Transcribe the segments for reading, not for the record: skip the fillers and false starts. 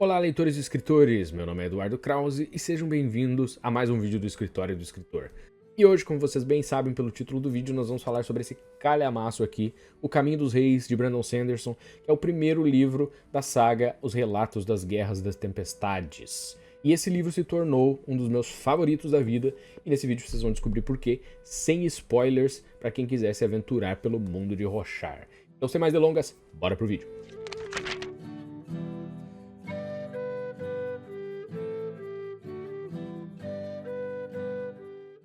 Olá, leitores e escritores! Meu nome é Eduardo Krause e sejam bem-vindos a mais um vídeo do Escritório do Escritor. E hoje, como vocês bem sabem pelo título do vídeo, nós vamos falar sobre esse calhamaço aqui, O Caminho dos Reis, de Brandon Sanderson, que é o primeiro livro da saga Os Relatos das Guerras das Tempestades. E esse livro se tornou um dos meus favoritos da vida, e nesse vídeo vocês vão descobrir por quê, sem spoilers, para quem quiser se aventurar pelo mundo de Roshar. Então, sem mais delongas, bora pro vídeo!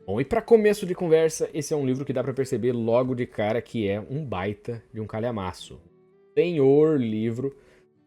Bom, e para começo de conversa, esse é um livro que dá para perceber logo de cara que é um baita de um calhamaço. Senhor livro,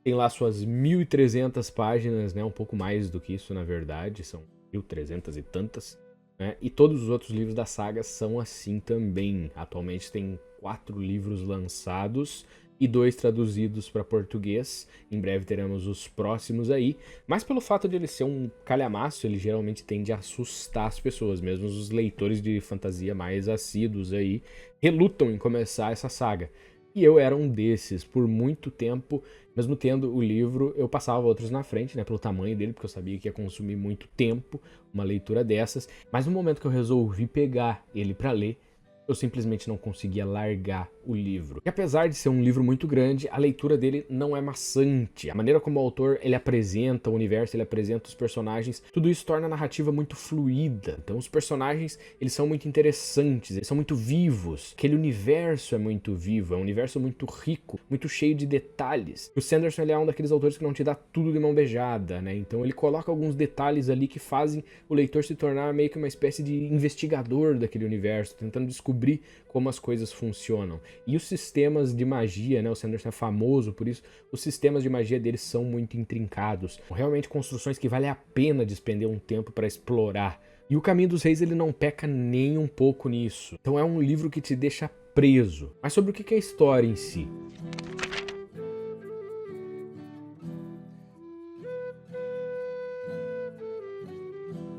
tem lá suas 1.300 páginas, né? Um pouco mais do que isso, na verdade, são 1.300 e tantas, né? E todos os outros livros da saga são assim também. Atualmente tem 4 livros lançados e 2 traduzidos para português. Em breve teremos os próximos aí. Mas pelo fato de ele ser um calhamaço, ele geralmente tende a assustar as pessoas. Mesmo os leitores de fantasia mais assíduos aí relutam em começar essa saga. E eu era um desses. Por muito tempo, mesmo tendo o livro, eu passava outros na frente, né, pelo tamanho dele, porque eu sabia que ia consumir muito tempo uma leitura dessas. Mas no momento que eu resolvi pegar ele para ler, eu simplesmente não conseguia largar o livro. E apesar de ser um livro muito grande, a leitura dele não é maçante. A maneira como o autor ele apresenta o universo, ele apresenta os personagens, tudo isso torna a narrativa muito fluida. Então os personagens, eles são muito interessantes, eles são muito vivos. Aquele universo é muito vivo, é um universo muito rico, muito cheio de detalhes. O Sanderson ele é um daqueles autores que não te dá tudo de mão beijada, né? Então ele coloca alguns detalhes ali que fazem o leitor se tornar meio que uma espécie de investigador daquele universo, tentando descobrir como as coisas funcionam. E os sistemas de magia, né? O Sanderson é famoso por isso, os sistemas de magia deles são muito intrincados. Realmente construções que vale a pena despender um tempo para explorar. E o Caminho dos Reis ele não peca nem um pouco nisso. Então é um livro que te deixa preso. Mas sobre o que é a história em si?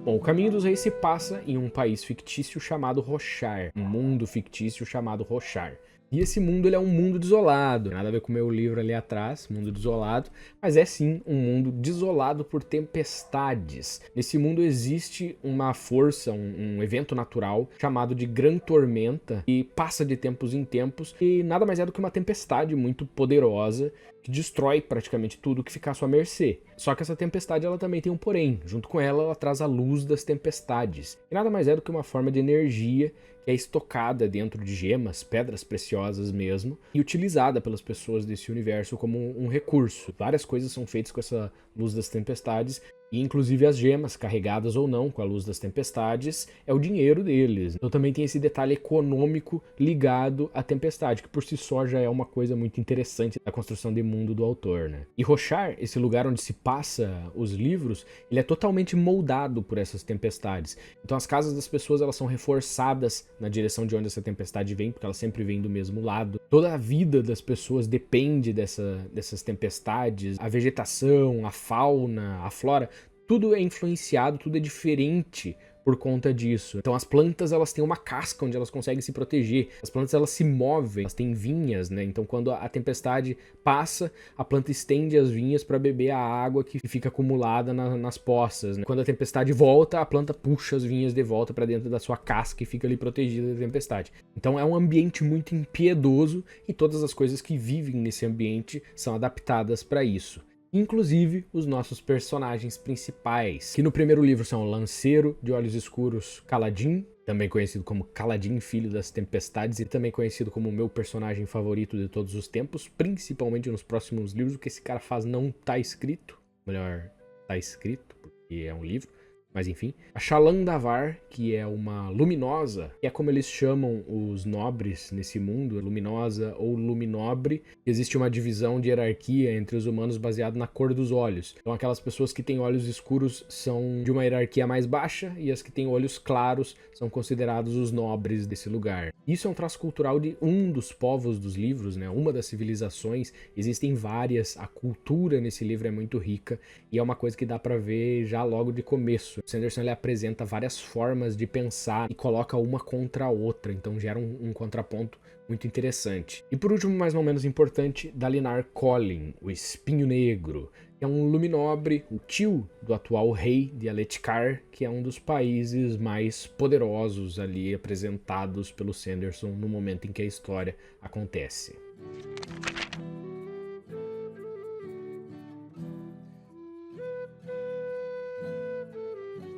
Bom, o Caminho dos Reis se passa em um país fictício chamado Roshar, um mundo fictício chamado Roshar. E esse mundo ele é um mundo desolado, nada a ver com o meu livro ali atrás, Mundo Desolado, mas é sim um mundo desolado por tempestades. Nesse mundo existe uma força, um evento natural chamado de Gran Tormenta, que passa de tempos em tempos e nada mais é do que uma tempestade muito poderosa que destrói praticamente tudo que fica à sua mercê. Só que essa tempestade ela também tem um porém, junto com ela traz a luz das tempestades. E nada mais é do que uma forma de energia que é estocada dentro de gemas, pedras preciosas mesmo, e utilizada pelas pessoas desse universo como um recurso. Várias coisas são feitas com essa luz das tempestades, e inclusive as gemas, carregadas ou não com a luz das tempestades, é o dinheiro deles. Então também tem esse detalhe econômico ligado à tempestade, que por si só já é uma coisa muito interessante da construção de mundo do autor, né? E Roshar, esse lugar onde se passa os livros, ele é totalmente moldado por essas tempestades. Então as casas das pessoas elas são reforçadas na direção de onde essa tempestade vem, porque ela sempre vem do mesmo lado. Toda a vida das pessoas depende dessas tempestades, a vegetação, a fauna, a flora, tudo é influenciado, tudo é diferente por conta disso. Então as plantas elas têm uma casca onde elas conseguem se proteger. As plantas elas se movem, elas têm vinhas, né? Então quando a tempestade passa, a planta estende as vinhas para beber a água que fica acumulada nas poças, né? Quando a tempestade volta, a planta puxa as vinhas de volta para dentro da sua casca e fica ali protegida da tempestade. Então é um ambiente muito impiedoso e todas as coisas que vivem nesse ambiente são adaptadas para isso. Inclusive os nossos personagens principais, que no primeiro livro são o Lanceiro de Olhos Escuros Kaladin, também conhecido como Kaladin, Filho das Tempestades, e também conhecido como o meu personagem favorito de todos os tempos, principalmente nos próximos livros. O que esse cara faz não tá escrito, melhor, tá escrito, porque é um livro. Mas enfim, a Shalandavar, que é uma luminosa, que é como eles chamam os nobres nesse mundo, luminosa ou luminobre. Existe uma divisão de hierarquia entre os humanos baseado na cor dos olhos. Então aquelas pessoas que têm olhos escuros são de uma hierarquia mais baixa e as que têm olhos claros são considerados os nobres desse lugar. Isso é um traço cultural de um dos povos dos livros, né? Uma das civilizações. Existem várias, a cultura nesse livro é muito rica e é uma coisa que dá pra ver já logo de começo. O Sanderson ele apresenta várias formas de pensar e coloca uma contra a outra, então gera um contraponto muito interessante. E por último, mas não menos importante, Dalinar Kholin, o Espinho Negro, que é um luminobre, o tio do atual rei de Aletkar, que é um dos países mais poderosos ali apresentados pelo Sanderson no momento em que a história acontece.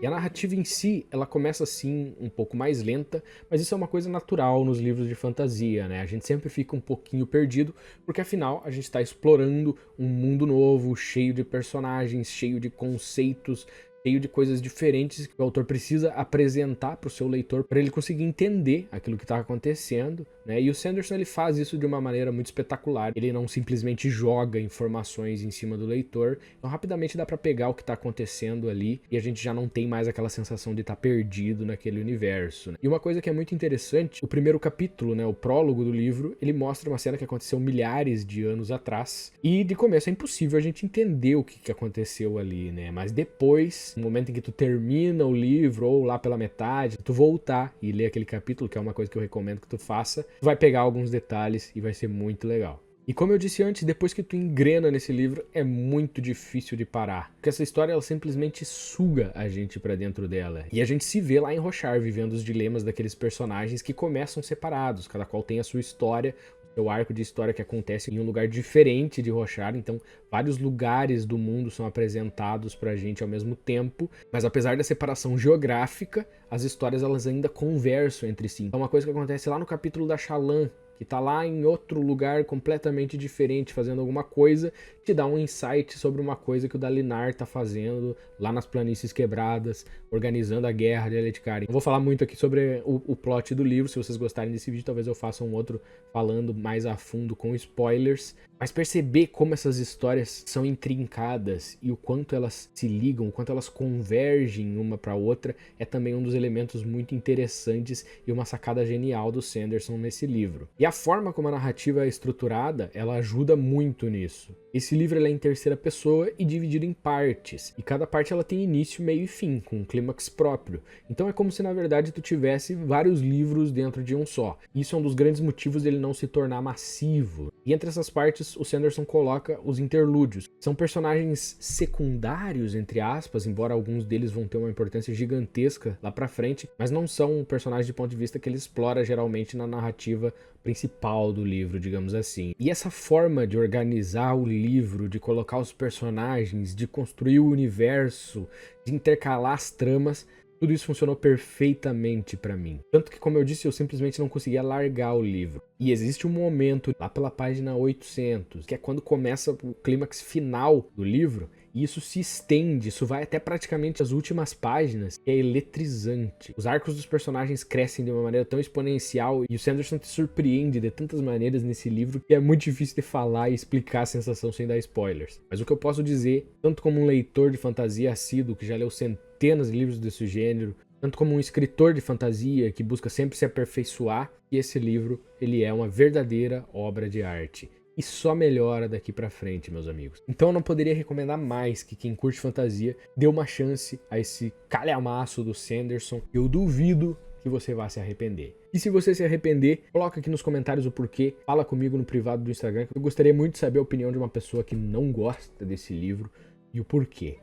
E a narrativa em si, ela começa assim um pouco mais lenta, mas isso é uma coisa natural nos livros de fantasia, né? A gente sempre fica um pouquinho perdido, porque afinal a gente está explorando um mundo novo, cheio de personagens, cheio de conceitos, cheio de coisas diferentes que o autor precisa apresentar para o seu leitor para ele conseguir entender aquilo que está acontecendo, né? E o Sanderson ele faz isso de uma maneira muito espetacular. Ele não simplesmente joga informações em cima do leitor, então rapidamente dá para pegar o que está acontecendo ali e a gente já não tem mais aquela sensação de estar perdido naquele universo, né? E uma coisa que é muito interessante, o primeiro capítulo, né, o prólogo do livro, ele mostra uma cena que aconteceu milhares de anos atrás e de começo é impossível a gente entender o que aconteceu ali, né? Mas depois, no momento em que tu termina o livro ou lá pela metade, tu voltar e ler aquele capítulo, que é uma coisa que eu recomendo que tu faça, tu vai pegar alguns detalhes e vai ser muito legal. E como eu disse antes, depois que tu engrena nesse livro, é muito difícil de parar. Porque essa história, ela simplesmente suga a gente pra dentro dela. E a gente se vê lá em Roshar, vivendo os dilemas daqueles personagens que começam separados. Cada qual tem a sua história, o seu arco de história que acontece em um lugar diferente de Roshar. Então, vários lugares do mundo são apresentados pra gente ao mesmo tempo. Mas apesar da separação geográfica, as histórias elas ainda conversam entre si. Então, uma coisa que acontece lá no capítulo da Shallan, que tá lá em outro lugar completamente diferente, fazendo alguma coisa, te dá um insight sobre uma coisa que o Dalinar tá fazendo lá nas Planícies Quebradas, organizando a guerra de Aletkar. Não vou falar muito aqui sobre o plot do livro, se vocês gostarem desse vídeo, talvez eu faça um outro falando mais a fundo com spoilers. Mas perceber como essas histórias são intrincadas e o quanto elas se ligam, o quanto elas convergem uma para outra, é também um dos elementos muito interessantes e uma sacada genial do Sanderson nesse livro. E a forma como a narrativa é estruturada, ela ajuda muito nisso. Esse livro ele é em terceira pessoa e dividido em partes, e cada parte ela tem início, meio e fim, com um clímax próprio. Então é como se na verdade tu tivesse vários livros dentro de um só. Isso é um dos grandes motivos dele não se tornar massivo. E entre essas partes, o Sanderson coloca os interlúdios. São personagens secundários, entre aspas, embora alguns deles vão ter uma importância gigantesca lá pra frente, mas não são personagens de ponto de vista que ele explora geralmente na narrativa principal do livro, digamos assim. E essa forma de organizar o livro, de colocar os personagens, de construir o universo, de intercalar as tramas, tudo isso funcionou perfeitamente pra mim. Tanto que, como eu disse, eu simplesmente não conseguia largar o livro. E existe um momento, lá pela página 800, que é quando começa o clímax final do livro, e isso se estende, isso vai até praticamente as últimas páginas, que é eletrizante. Os arcos dos personagens crescem de uma maneira tão exponencial, e o Sanderson te surpreende de tantas maneiras nesse livro, que é muito difícil de falar e explicar a sensação sem dar spoilers. Mas o que eu posso dizer, tanto como um leitor de fantasia assíduo, que já leu centenas de livros desse gênero, tanto como um escritor de fantasia que busca sempre se aperfeiçoar, que esse livro ele é uma verdadeira obra de arte. E só melhora daqui pra frente, meus amigos. Então eu não poderia recomendar mais que quem curte fantasia dê uma chance a esse calhamaço do Sanderson. Eu duvido que você vá se arrepender. E se você se arrepender, coloca aqui nos comentários o porquê. Fala comigo no privado do Instagram, que eu gostaria muito de saber a opinião de uma pessoa que não gosta desse livro e o porquê.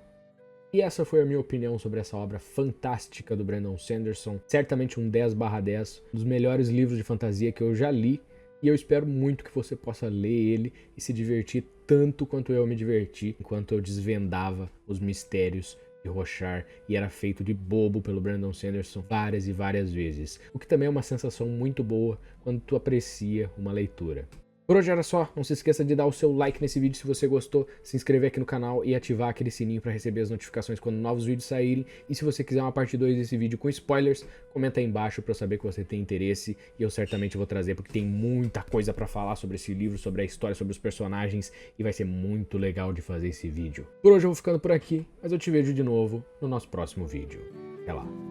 E essa foi a minha opinião sobre essa obra fantástica do Brandon Sanderson. Certamente um 10/10, um dos melhores livros de fantasia que eu já li. E eu espero muito que você possa ler ele e se divertir tanto quanto eu me diverti enquanto eu desvendava os mistérios de Roshar e era feito de bobo pelo Brandon Sanderson várias e várias vezes. O que também é uma sensação muito boa quando tu aprecia uma leitura. Por hoje era só, não se esqueça de dar o seu like nesse vídeo se você gostou, se inscrever aqui no canal e ativar aquele sininho para receber as notificações quando novos vídeos saírem. E se você quiser uma parte 2 desse vídeo com spoilers, comenta aí embaixo para eu saber que você tem interesse e eu certamente vou trazer porque tem muita coisa para falar sobre esse livro, sobre a história, sobre os personagens e vai ser muito legal de fazer esse vídeo. Por hoje eu vou ficando por aqui, mas eu te vejo de novo no nosso próximo vídeo. Até lá!